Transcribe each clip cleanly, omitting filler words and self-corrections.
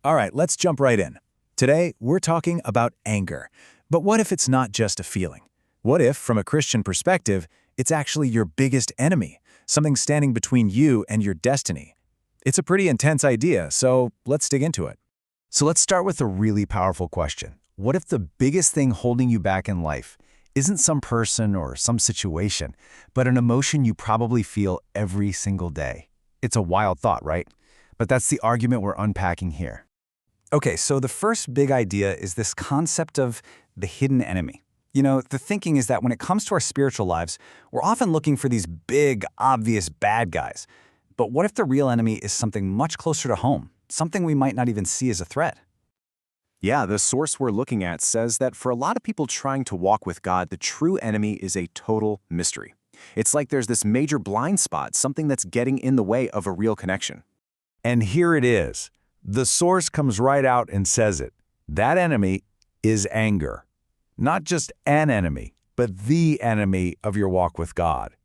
All right, let's jump right in. Today, we're talking about anger. But what if it's not just a feeling? What if, from a Christian perspective, it's actually your biggest enemy, something standing between you and your destiny? It's a pretty intense idea, so let's dig into it. So let's start with a really powerful question. What if the biggest thing holding you back in life isn't some person or some situation, but an emotion you probably feel every single day? It's a wild thought, right? But that's the argument we're unpacking here. Okay, so the first big idea is this concept of the hidden enemy. You know, the thinking is that when it comes to our spiritual lives, we're often looking for these big, obvious bad guys. But what if the real enemy is something much closer to home, something we might not even see as a threat? Yeah, the source we're looking at says that for a lot of people trying to walk with God, the true enemy is a total mystery. It's like there's this major blind spot, something that's getting in the way of a real connection. And here it is. The source comes right out and says it. That enemy is anger. Not just an enemy, but the enemy of your walk with God.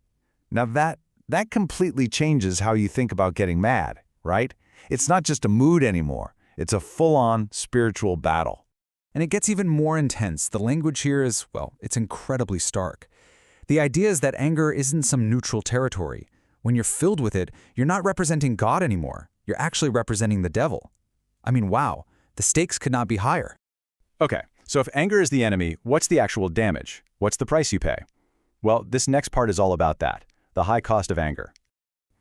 Now that completely changes how you think about getting mad, right? It's not just a mood anymore. It's a full-on spiritual battle. And it gets even more intense. The language here is, well, it's incredibly stark. The idea is that anger isn't some neutral territory. When you're filled with it, you're not representing God anymore. You're actually representing the devil. I mean, wow, the stakes could not be higher. Okay, so if anger is the enemy, what's the actual damage? What's the price you pay? Well, this next part is all about that, the high cost of anger.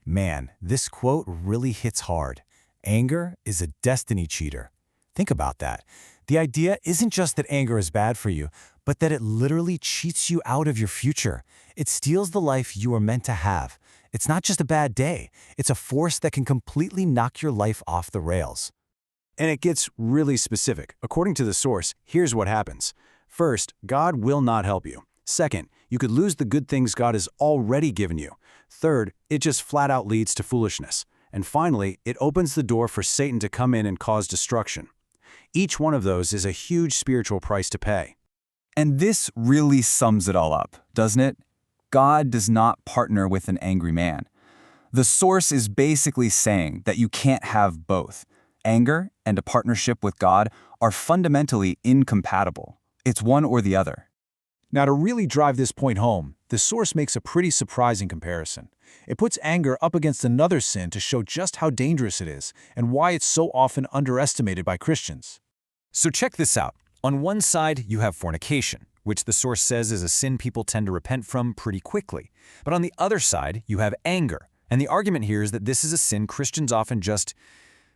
Man, this quote really hits hard. Anger is a destiny cheater. Think about that. The idea isn't just that anger is bad for you, but that it literally cheats you out of your future. It steals the life you were meant to have. It's not just a bad day. It's a force that can completely knock your life off the rails. And it gets really specific. According to the source, here's what happens. First, God will not help you. Second, you could lose the good things God has already given you. Third, it just flat out leads to foolishness. And finally, it opens the door for Satan to come in and cause destruction. Each one of those is a huge spiritual price to pay. And this really sums it all up, doesn't it? God does not partner with an angry man. The source is basically saying that you can't have both. Anger and a partnership with God are fundamentally incompatible. It's one or the other. Now, to really drive this point home, the source makes a pretty surprising comparison. It puts anger up against another sin to show just how dangerous it is and why it's so often underestimated by Christians. So check this out. On one side, you have fornication, which the source says is a sin people tend to repent from pretty quickly. But on the other side, you have anger. And the argument here is that this is a sin Christians often just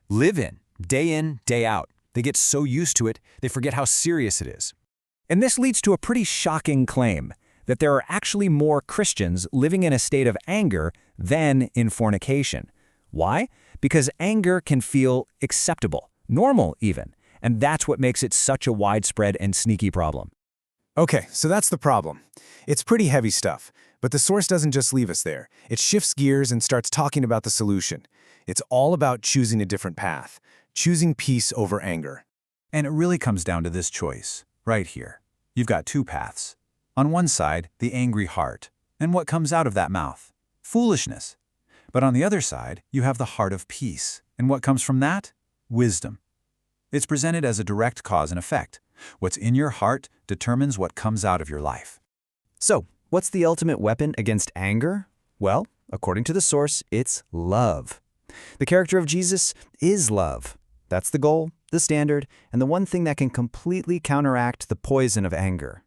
live in, day out. They get so used to it, they forget how serious it is. And this leads to a pretty shocking claim that there are actually more Christians living in a state of anger than in fornication. Why? Because anger can feel acceptable, normal even, and that's what makes it such a widespread and sneaky problem. Okay, so that's the problem. It's pretty heavy stuff, but the source doesn't just leave us there. It shifts gears and starts talking about the solution. It's all about choosing a different path, choosing peace over anger. And it really comes down to this choice, right here. You've got two paths. On one side, the angry heart, and what comes out of that mouth? Foolishness. But on the other side, you have the heart of peace, and what comes from that? Wisdom. It's presented as a direct cause and effect. What's in your heart determines what comes out of your life. So, what's the ultimate weapon against anger? Well, according to the source, it's love. The character of Jesus is love. That's the goal, the standard, and the one thing that can completely counteract the poison of anger.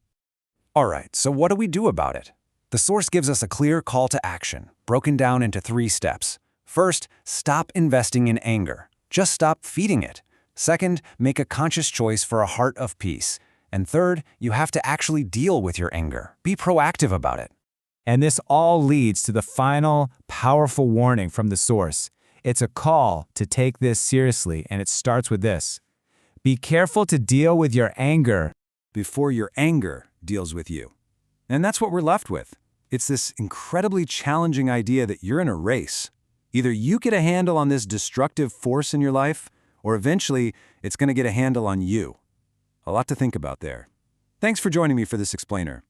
All right, so what do we do about it? The source gives us a clear call to action, broken down into 3 steps. First, stop investing in anger. Just stop feeding it. Second, make a conscious choice for a heart of peace. And third, you have to actually deal with your anger. Be proactive about it. And this all leads to the final, powerful warning from the source. It's a call to take this seriously, and it starts with this. Be careful to deal with your anger Before your anger deals with you. And that's what we're left with. It's this incredibly challenging idea that you're in a race. Either you get a handle on this destructive force in your life, or eventually it's going to get a handle on you. A lot to think about there. Thanks for joining me for this explainer.